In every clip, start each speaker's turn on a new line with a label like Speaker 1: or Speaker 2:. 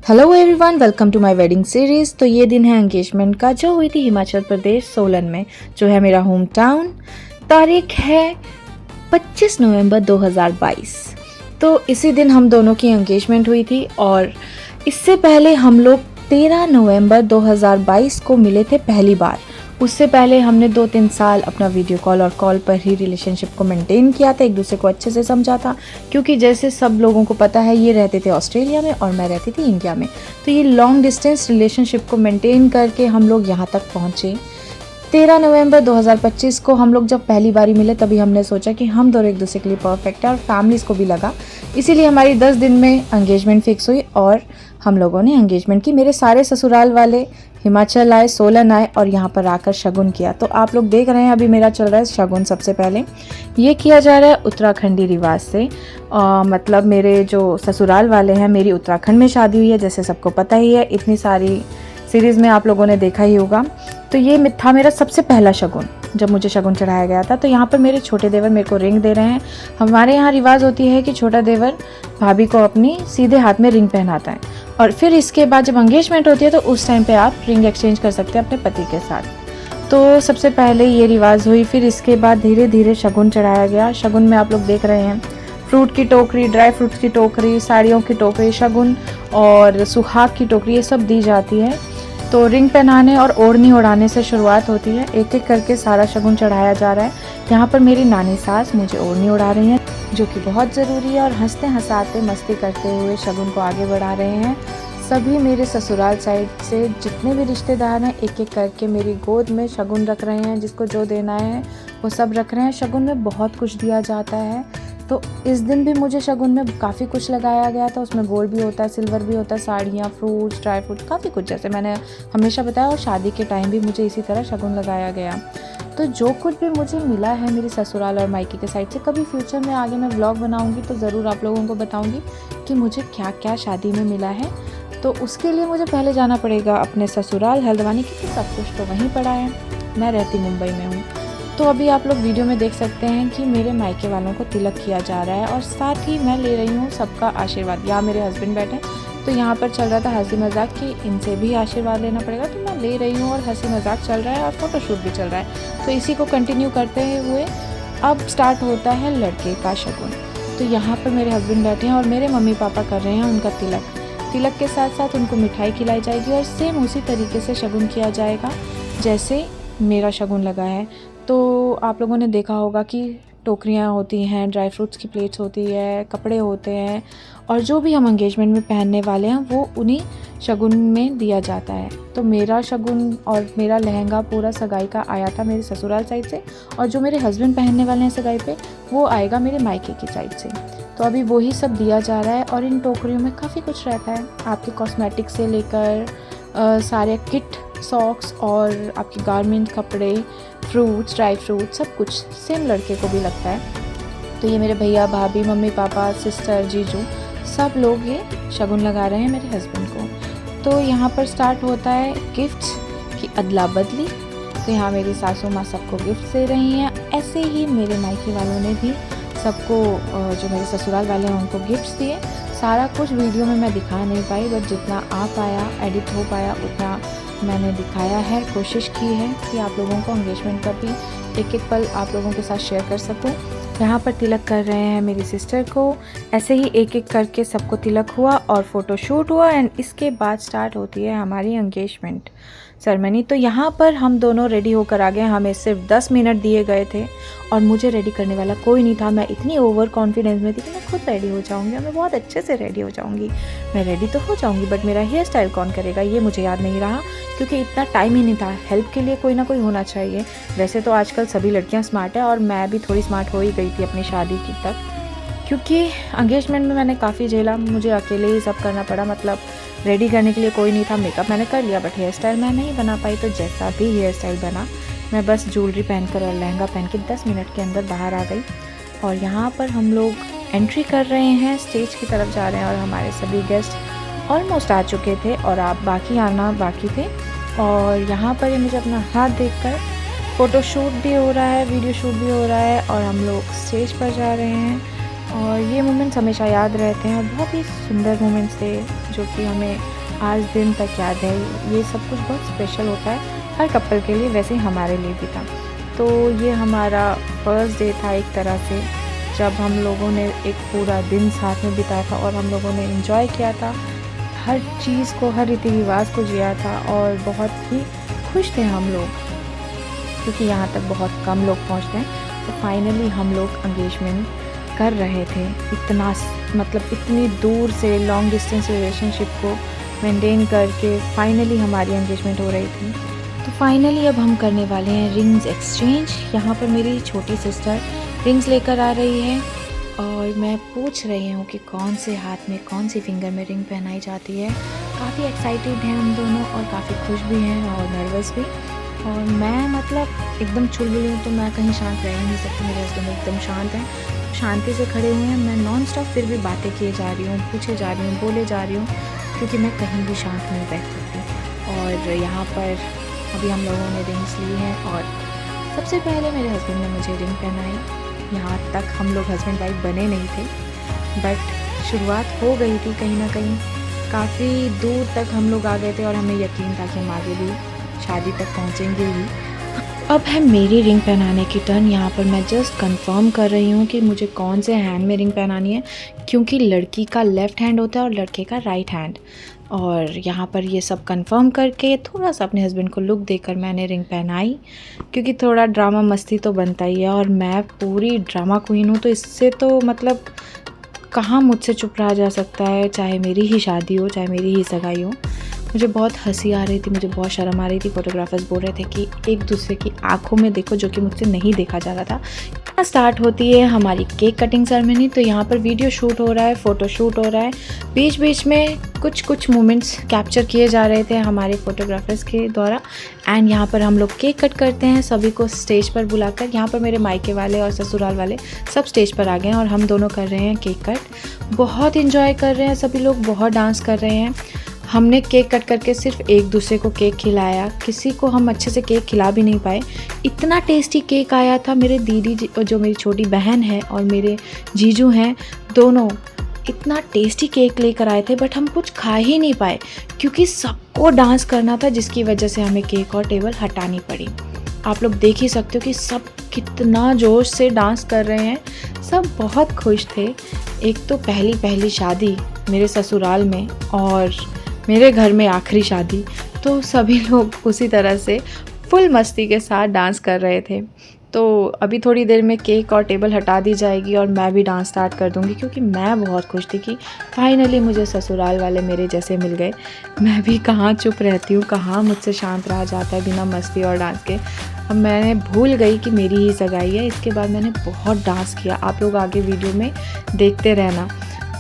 Speaker 1: Hello everyone, welcome to my wedding series. तो ये दिन है एंगेजमेंट का, जो हुई थी हिमाचल प्रदेश सोलन में, जो है मेरा होम टाउन। तारीख है 25 नवंबर 2022। तो इसी दिन हम दोनों की एंगेजमेंट हुई थी और इससे पहले हम लोग 13 नवंबर 2022 को मिले थे पहली बार। उससे पहले हमने 2-3 साल अपना वीडियो कॉल और कॉल पर ही रिलेशनशिप को मेंटेन किया था, एक दूसरे को अच्छे से समझा था। क्योंकि जैसे सब लोगों को पता है, ये रहते थे ऑस्ट्रेलिया में और मैं रहती थी इंडिया में। तो ये लॉन्ग डिस्टेंस रिलेशनशिप को मेंटेन करके हम लोग यहाँ तक पहुँचे। 13 नवंबर 2025 को हम लोग जब पहली बारी मिले, तभी हमने सोचा कि हम दोनों एक दूसरे के लिए परफेक्ट है और फैमिलीज़ को भी लगा। इसीलिए हमारी 10 दिन में एंगेजमेंट फिक्स हुई और हम लोगों ने एंगेजमेंट की। मेरे सारे ससुराल वाले हिमाचल आए, सोलन आए और यहाँ पर आकर शगुन किया। तो आप लोग देख रहे हैं, अभी मेरा चल रहा है शगुन। सबसे पहले ये किया जा रहा है उत्तराखंडी रिवाज से। मतलब मेरे जो ससुराल वाले हैं, मेरी उत्तराखंड में शादी हुई है, जैसे सबको पता ही है, इतनी सारी सीरीज़ में आप लोगों ने देखा ही होगा। तो ये था मेरा सबसे पहला शगुन, जब मुझे शगुन चढ़ाया गया था। तो यहाँ पर मेरे छोटे देवर मेरे को रिंग दे रहे हैं। हमारे यहाँ रिवाज होती है कि छोटा देवर भाभी को अपनी सीधे हाथ में रिंग पहनाता है और फिर इसके बाद जब एंगेजमेंट होती है तो उस टाइम पे आप रिंग एक्सचेंज कर सकते हैं अपने पति के साथ। तो सबसे पहले ये रिवाज हुई, फिर इसके बाद धीरे धीरे शगुन चढ़ाया गया। शगुन में आप लोग देख रहे हैं फ्रूट की टोकरी, ड्राई फ्रूट्स की टोकरी, साड़ियों की टोकरी, शगुन और सुहाग की टोकरी, ये सब दी जाती है। तो रिंग पहनाने और ओढ़नी ओढ़ाने से शुरुआत होती है। एक एक करके सारा शगुन चढ़ाया जा रहा है। यहाँ पर मेरी नानी सास मुझे ओढ़नी ओढ़ा रही हैं, जो कि बहुत ज़रूरी है, और हंसते हंसाते मस्ती करते हुए शगुन को आगे बढ़ा रहे हैं। सभी मेरे ससुराल साइड से जितने भी रिश्तेदार हैं, एक एक करके मेरी गोद में शगुन रख रहे हैं। जिसको जो देना है वो सब रख रहे हैं। शगुन में बहुत कुछ दिया जाता है। तो इस दिन भी मुझे शगुन में काफ़ी कुछ लगाया गया था। उसमें गोल्ड भी होता है, सिल्वर भी होता है, साड़ियाँ, फ्रूट्स, ड्राई फ्रूट, काफ़ी कुछ, जैसे मैंने हमेशा बताया। और शादी के टाइम भी मुझे इसी तरह शगुन लगाया गया। तो जो कुछ भी मुझे मिला है मेरी ससुराल और मायके के साइड से, कभी फ्यूचर में आगे मैं व्लॉग बनाऊंगी तो ज़रूर आप लोगों को बताऊंगी कि मुझे क्या क्या शादी में मिला है। तो उसके लिए मुझे पहले जाना पड़ेगा अपने ससुराल हल्द्वानी, क्योंकि सब कुछ तो वहीं पड़ा है। मैं रहती मुंबई में हूँ। तो अभी आप लोग वीडियो में देख सकते हैं कि मेरे मायके वालों को तिलक किया जा रहा है और साथ ही मैं ले रही हूँ सबका आशीर्वाद। यहाँ मेरे हस्बैंड बैठे, तो यहाँ पर चल रहा था हंसी मजाक कि इनसे भी आशीर्वाद लेना पड़ेगा, तो मैं ले रही हूँ और हंसी मजाक चल रहा है और फोटोशूट भी चल रहा है। तो इसी को कंटिन्यू करते हुए अब स्टार्ट होता है लड़के का शगुन। तो यहाँ पर मेरे हस्बैंड बैठे हैं और मेरे मम्मी पापा कर रहे हैं उनका तिलक के साथ साथ उनको मिठाई खिलाई जाएगी और सेम उसी तरीके से शगुन किया जाएगा जैसे मेरा शगुन लगा है। तो आप लोगों ने देखा होगा कि टोकरियाँ होती हैं, ड्राई फ्रूट्स की प्लेट्स होती है, कपड़े होते हैं, और जो भी हम एंगेजमेंट में पहनने वाले हैं वो उन्हीं शगुन में दिया जाता है। तो मेरा शगुन और मेरा लहंगा पूरा सगाई का आया था मेरे ससुराल साइड से, और जो मेरे हस्बैंड पहनने वाले हैं सगाई पे, वो आएगा मेरे मायके की साइड से। तो अभी वही सब दिया जा रहा है और इन टोकरियों में काफ़ी कुछ रहता है, आपके कॉस्मेटिक से लेकर सारे किट, सॉक्स और आपके गारमेंट, कपड़े, फ्रूट्स, ड्राई फ्रूट, सब कुछ सेम लड़के को भी लगता है। तो ये मेरे भैया, भाभी, मम्मी पापा, सिस्टर, जीजू, सब लोग ये शगुन लगा रहे हैं मेरे हस्बैंड को। तो यहाँ पर स्टार्ट होता है गिफ्ट्स की अदला बदली। तो यहाँ मेरी सासू माँ सबको गिफ्ट दे रही हैं। ऐसे ही मेरे मायके वालों ने भी सबको, जो मेरे ससुराल वाले हैं, उनको गिफ्ट्स दिए। सारा कुछ वीडियो में मैं दिखा नहीं पाई, बट जितना आ पाया, एडिट हो पाया, उतना मैंने दिखाया है। कोशिश की है कि आप लोगों को एंगेजमेंट का भी एक एक पल आप लोगों के साथ शेयर कर सकूं। यहाँ पर तिलक कर रहे हैं मेरी सिस्टर को। ऐसे ही एक एक करके सबको तिलक हुआ और फ़ोटोशूट हुआ एंड इसके बाद स्टार्ट होती है हमारी एंगेजमेंट सेरेमनी। तो यहाँ पर हम दोनों रेडी होकर आ गए। हमें सिर्फ 10 मिनट दिए गए थे और मुझे रेडी करने वाला कोई नहीं था। मैं इतनी ओवर कॉन्फिडेंस में थी कि मैं खुद रेडी हो जाऊँगी और मैं बहुत अच्छे से रेडी हो जाऊँगी। मैं रेडी तो हो जाऊँगी, बट मेरा हेयर स्टाइल कौन करेगा ये मुझे याद नहीं रहा, क्योंकि इतना टाइम ही नहीं था। हेल्प के लिए कोई ना कोई होना चाहिए। वैसे तो आजकल सभी लड़कियाँ स्मार्ट है और मैं भी थोड़ी स्मार्ट हो ही गई थी अपनी शादी की तक, क्योंकि एंगेजमेंट में मैंने काफ़ी झेला। मुझे अकेले ही सब करना पड़ा, मतलब रेडी करने के लिए कोई नहीं था। मेकअप मैंने कर लिया, बट हेयर स्टाइल मैं नहीं बना पाई। तो जैसा भी हेयर स्टाइल बना, मैं बस ज्वेलरी पहनकर और लहंगा पहन के 10 मिनट के अंदर बाहर आ गई। और यहाँ पर हम लोग एंट्री कर रहे हैं, स्टेज की तरफ जा रहे हैं और हमारे सभी गेस्ट ऑलमोस्ट आ चुके थे और आप बाकी आना बाकी थे। और यहाँ पर ये मुझे अपना हाथ देखकर फ़ोटोशूट भी हो रहा है, वीडियो शूट भी हो रहा है और हम लोग स्टेज पर जा रहे हैं। और ये मोमेंट्स हमेशा याद रहते हैं और बहुत ही सुंदर मोमेंट्स थे, जो कि हमें आज दिन तक याद है। ये सब कुछ बहुत स्पेशल होता है हर कपल के लिए, वैसे ही हमारे लिए भी था। तो ये हमारा फर्स्ट डे था एक तरह से, जब हम लोगों ने एक पूरा दिन साथ में बिताया था और हम लोगों ने एंजॉय किया था, हर चीज़ को, हर रीति रिवाज को जिया था और बहुत ही खुश थे हम लोग, क्योंकि यहाँ तक बहुत कम लोग पहुँचते हैं। तो फाइनली हम लोग एंगेजमेंट कर रहे थे, इतना मतलब इतनी दूर से लॉन्ग डिस्टेंस रिलेशनशिप को मेंटेन करके फाइनली हमारी एंगेजमेंट हो रही थी। तो फाइनली अब हम करने वाले हैं रिंग्स एक्सचेंज। यहाँ पर मेरी छोटी सिस्टर रिंग्स लेकर आ रही है और मैं पूछ रही हूँ कि कौन से हाथ में, कौन सी फिंगर में रिंग पहनाई जाती है। काफ़ी एक्साइटेड हैं हम दोनों और काफ़ी खुश भी हैं और नर्वस भी। और मैं मतलब एकदम चुलबुली हूँ, तो मैं कहीं शांत रह ही नहीं सकती। मेरे हस्बैंड एकदम शांत हैं, शांति से खड़े हुए हैं। मैं नॉन स्टॉप फिर भी बातें किए जा रही हूँ, पूछे जा रही हूँ, बोले जा रही हूँ, क्योंकि मैं कहीं भी शांत नहीं बैठ सकती। और यहाँ पर अभी हम लोगों ने रिंग्स ली हैं और सबसे पहले मेरे हस्बैंड ने मुझे रिंग पहनाई। यहाँ तक हम लोग हस्बैंड वाइफ बने नहीं थे, बट शुरुआत हो गई थी कहीं ना कहीं। काफ़ी दूर तक हम लोग आ गए थे और हमें यकीन था कि हम आगे भी शादी तक पहुँचेंगे ही। अब है मेरी रिंग पहनाने की टर्न। यहाँ पर मैं जस्ट कंफर्म कर रही हूँ कि मुझे कौन से हैंड में रिंग पहनानी है, क्योंकि लड़की का लेफ़्ट हैंड होता है और लड़के का राइट हैंड। और यहाँ पर ये सब कंफर्म करके थोड़ा सा अपने हस्बैंड को लुक देकर मैंने रिंग पहनाई, क्योंकि थोड़ा ड्रामा मस्ती तो बनता ही है और मैं पूरी ड्रामा क्वीन हूँ, तो इससे तो मतलब कहाँ मुझसे चुप रहा जा सकता है। चाहे मेरी ही शादी हो, चाहे मेरी ही सगाई हो। मुझे बहुत हंसी आ रही थी, मुझे बहुत शर्म आ रही थी। फोटोग्राफर्स बोल रहे थे कि एक दूसरे की आंखों में देखो, जो कि मुझसे नहीं देखा जा रहा था। स्टार्ट होती है हमारी केक कटिंग सेरेमनी। तो यहाँ पर वीडियो शूट हो रहा है, फ़ोटो शूट हो रहा है, बीच बीच में कुछ मोमेंट्स कैप्चर किए जा रहे थे हमारे फोटोग्राफर्स के द्वारा। एंड यहाँ पर हम लोग केक कट करते हैं, सभी को स्टेज पर बुलाकर। यहाँ पर मेरे मायके वाले और ससुराल वाले सब स्टेज पर आ गए हैं और हम दोनों कर रहे हैं केक कट। बहुत इन्जॉय कर रहे हैं सभी लोग, बहुत डांस कर रहे हैं। हमने केक कट करके सिर्फ एक दूसरे को केक खिलाया, किसी को हम अच्छे से केक खिला भी नहीं पाए। इतना टेस्टी केक आया था। मेरे दीदी जो मेरी छोटी बहन है और मेरे जीजू हैं, दोनों इतना टेस्टी केक लेकर आए थे, बट हम कुछ खा ही नहीं पाए क्योंकि सबको डांस करना था, जिसकी वजह से हमें केक और टेबल हटानी पड़ी। आप लोग देख ही सकते हो कि सब कितना जोश से डांस कर रहे हैं, सब बहुत खुश थे। एक तो पहली शादी मेरे ससुराल में और मेरे घर में आखिरी शादी, तो सभी लोग उसी तरह से फुल मस्ती के साथ डांस कर रहे थे। तो अभी थोड़ी देर में केक और टेबल हटा दी जाएगी और मैं भी डांस स्टार्ट कर दूंगी, क्योंकि मैं बहुत खुश थी कि फाइनली मुझे ससुराल वाले मेरे जैसे मिल गए। मैं भी कहाँ चुप रहती हूँ, कहाँ मुझसे शांत रहा जाता है बिना मस्ती और डांस के। अब मैंने भूल गई कि मेरी ही सगाई है। इसके बाद मैंने बहुत डांस किया, आप लोग आगे वीडियो में देखते रहना।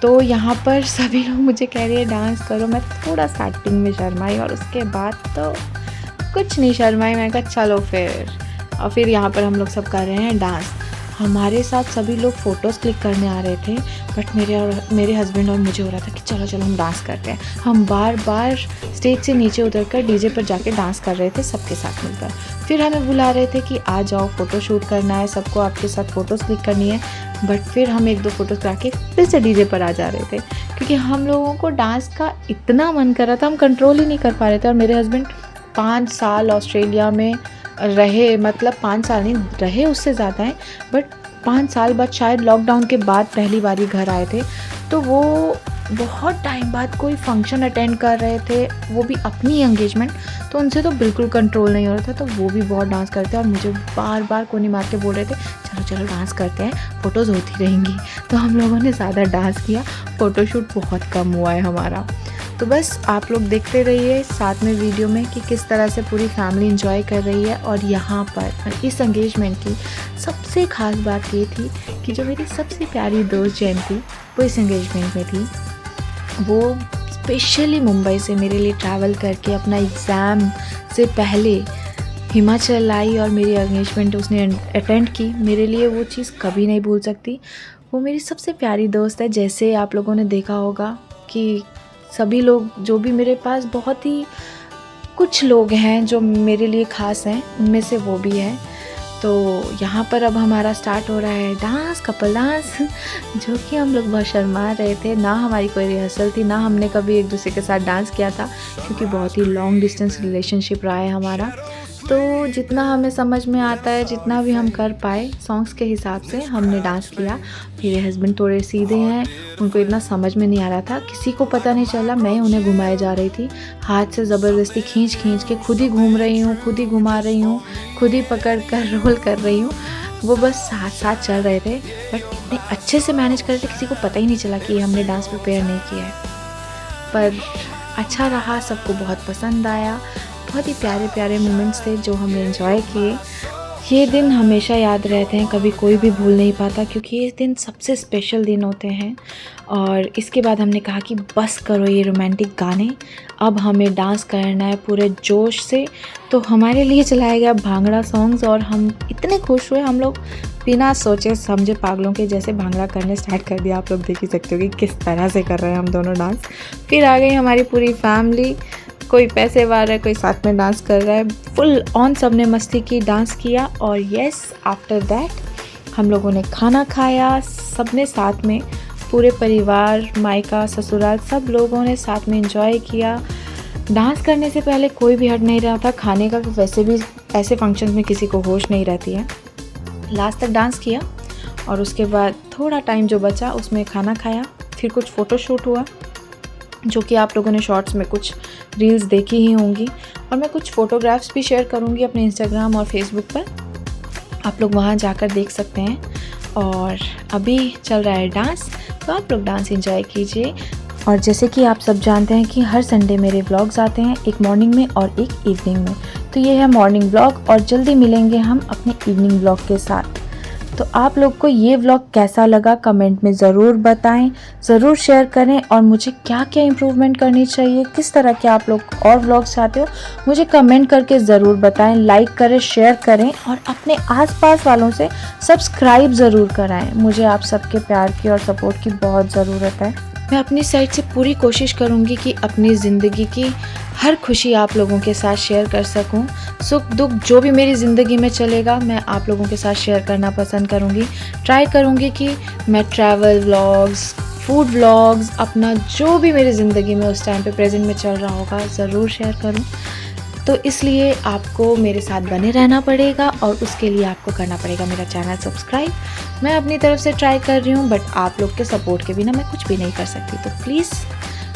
Speaker 1: तो यहाँ पर सभी लोग मुझे कह रहे हैं डांस करो। मैं थोड़ा स्टार्टिंग में शर्माई और उसके बाद तो कुछ नहीं शर्माई। मैं कहा चलो फिर। और फिर यहाँ पर हम लोग सब कर रहे हैं डांस। हमारे साथ सभी लोग फ़ोटोज़ क्लिक करने आ रहे थे, बट मेरे हस्बैंड और मुझे हो रहा था कि चलो चलो हम डांस करते हैं। हम बार बार स्टेज से नीचे उतरकर डीजे पर जाके डांस कर रहे थे सबके साथ मिलकर। फिर हमें बुला रहे थे कि आ जाओ, फ़ोटो शूट करना है, सबको आपके साथ फ़ोटोज़ क्लिक करनी है। बट फिर हम एक दो फ़ोटोज़ करा के फिर से डीजे पर आ जा रहे थे, क्योंकि हम लोगों को डांस का इतना मन कर रहा था, हम कंट्रोल ही नहीं कर पा रहे थे। और मेरे हस्बैंड 5 साल ऑस्ट्रेलिया में रहे, मतलब 5 साल नहीं रहे, उससे ज़्यादा हैं, बट 5 साल बाद शायद लॉकडाउन के बाद पहली बारी घर आए थे। तो वो बहुत टाइम बाद कोई फंक्शन अटेंड कर रहे थे, वो भी अपनी एंगेजमेंट। तो उनसे तो बिल्कुल कंट्रोल नहीं हो रहा था। तो वो भी बहुत डांस करते हैं और मुझे बार बार कोनी मार के बोल रहे थे चलो चलो डांस करते हैं, फ़ोटोज़ होती रहेंगी। तो हम लोगों ने ज़्यादा डांस किया, फ़ोटोशूट बहुत कम हुआ है हमारा। तो बस आप लोग देखते रहिए साथ में वीडियो में कि किस तरह से पूरी फैमिली एंजॉय कर रही है। और यहाँ पर इस एंगेजमेंट की सबसे ख़ास बात ये थी कि जो मेरी सबसे प्यारी दोस्त जयंती वो इस एंगेजमेंट में थी। वो स्पेशली मुंबई से मेरे लिए ट्रैवल करके अपना एग्ज़ाम से पहले हिमाचल आई और मेरी एंगेजमेंट उसने अटेंड की। मेरे लिए वो चीज़ कभी नहीं भूल सकती। वो मेरी सबसे प्यारी दोस्त है। जैसे आप लोगों ने देखा होगा कि सभी लोग जो भी मेरे पास, बहुत ही कुछ लोग हैं जो मेरे लिए ख़ास हैं, उनमें से वो भी है। तो यहाँ पर अब हमारा स्टार्ट हो रहा है डांस, कपल डांस, जो कि हम लोग बहुत शर्मा रहे थे। ना हमारी कोई रिहर्सल थी, ना हमने कभी एक दूसरे के साथ डांस किया था, क्योंकि बहुत ही लॉन्ग डिस्टेंस रिलेशनशिप रहा है हमारा। तो जितना हमें समझ में आता है, जितना भी हम कर पाए सॉन्ग्स के हिसाब से हमने डांस किया। मेरे हस्बैंड थोड़े सीधे हैं, उनको इतना समझ में नहीं आ रहा था, किसी को पता नहीं चला, मैं उन्हें घुमाए जा रही थी हाथ से ज़बरदस्ती खींच के, खुद ही घूम रही हूँ, खुद ही घुमा रही हूँ, खुद ही पकड़ कर रोल कर रही हूँ। वो बस साथ साथ चल रहे थे, बट इतने अच्छे से मैनेज कर रहे थे, किसी को पता ही नहीं चला कि हमने डांस प्रिपेयर नहीं किया है। पर अच्छा रहा, सबको बहुत पसंद आया। बहुत ही प्यारे प्यारे मोमेंट्स थे जो हमने एंजॉय किए। ये दिन हमेशा याद रहते हैं, कभी कोई भी भूल नहीं पाता, क्योंकि ये दिन सबसे स्पेशल दिन होते हैं। और इसके बाद हमने कहा कि बस करो ये रोमांटिक गाने, अब हमें डांस करना है पूरे जोश से। तो हमारे लिए चलाया गया भांगड़ा सॉन्ग्स, और हम इतने खुश हुए, हम लोग बिना सोचे समझे पागलों के जैसे भांगड़ा करने स्टार्ट कर दिया। आप लोग देख ही सकते हो कि किस तरह से कर रहे हैं हम दोनों डांस। फिर आ गई हमारी पूरी फैमिली, कोई पैसे वार है, कोई साथ में डांस कर रहा है, फुल ऑन सबने मस्ती की, डांस किया। और येस, आफ्टर दैट हम लोगों ने खाना खाया, सबने साथ में, पूरे परिवार, मायका, ससुराल, सब लोगों ने साथ में एंजॉय किया। डांस करने से पहले कोई भी हट नहीं रहा था, खाने का वैसे भी ऐसे फंक्शन में किसी को होश नहीं रहती है। लास्ट तक डांस किया, और उसके बाद थोड़ा टाइम जो बचा उसमें खाना खाया। फिर कुछ फ़ोटोशूट हुआ, जो कि आप लोगों ने शॉर्ट्स में कुछ रील्स देखी ही होंगी, और मैं कुछ फ़ोटोग्राफ्स भी शेयर करूँगी अपने इंस्टाग्राम और फेसबुक पर, आप लोग वहाँ जाकर देख सकते हैं। और अभी चल रहा है डांस, तो आप लोग डांस एंजॉय कीजिए। और जैसे कि आप सब जानते हैं कि हर संडे मेरे व्लॉग्स आते हैं, एक मॉर्निंग में और एक इवनिंग में। तो ये है मॉर्निंग व्लॉग, और जल्दी मिलेंगे हम अपने इवनिंग व्लॉग के साथ। तो आप लोग को ये व्लॉग कैसा लगा कमेंट में ज़रूर बताएं, ज़रूर शेयर करें, और मुझे क्या क्या इम्प्रूवमेंट करनी चाहिए, किस तरह के आप लोग और व्लॉग्स चाहते हो, मुझे कमेंट करके ज़रूर बताएं। लाइक करें, शेयर करें, और अपने आसपास वालों से सब्सक्राइब ज़रूर कराएं। मुझे आप सबके प्यार की और सपोर्ट की बहुत ज़रूरत है। मैं अपनी साइड से पूरी कोशिश करूँगी कि अपनी ज़िंदगी की हर खुशी आप लोगों के साथ शेयर कर सकूं। सुख दुख जो भी मेरी ज़िंदगी में चलेगा, मैं आप लोगों के साथ शेयर करना पसंद करूंगी। ट्राई करूंगी कि मैं ट्रैवल व्लॉग्स, फूड व्लॉग्स, अपना जो भी मेरी ज़िंदगी में उस टाइम पे प्रेजेंट में चल रहा होगा ज़रूर शेयर करूं। तो इसलिए आपको मेरे साथ बने रहना पड़ेगा, और उसके लिए आपको करना पड़ेगा मेरा चैनल सब्सक्राइब। मैं अपनी तरफ से ट्राई कर रही हूँ, बट आप लोग के सपोर्ट के बिना मैं कुछ भी नहीं कर सकती। तो प्लीज़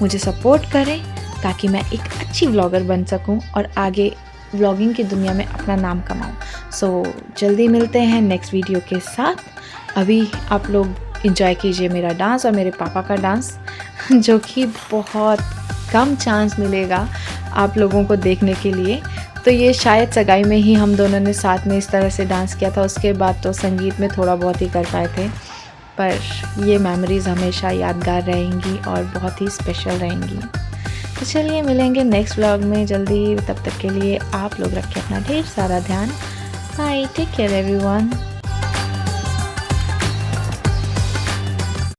Speaker 1: मुझे सपोर्ट करें, ताकि मैं एक अच्छी व्लॉगर बन सकूं और आगे व्लॉगिंग की दुनिया में अपना नाम कमाऊं। सो जल्दी मिलते हैं नेक्स्ट वीडियो के साथ। अभी आप लोग एंजॉय कीजिए मेरा डांस और मेरे पापा का डांस, जो कि बहुत कम चांस मिलेगा आप लोगों को देखने के लिए। तो ये शायद सगाई में ही हम दोनों ने साथ में इस तरह से डांस किया था, उसके बाद तो संगीत में थोड़ा बहुत ही कर पाए थे। पर ये मेमोरीज़ हमेशा यादगार रहेंगी और बहुत ही स्पेशल रहेंगी। तो चलिए मिलेंगे नेक्स्ट व्लॉग में जल्दी। तब तक के लिए आप लोग रखें अपना ढेर सारा ध्यान। Bye, take care everyone.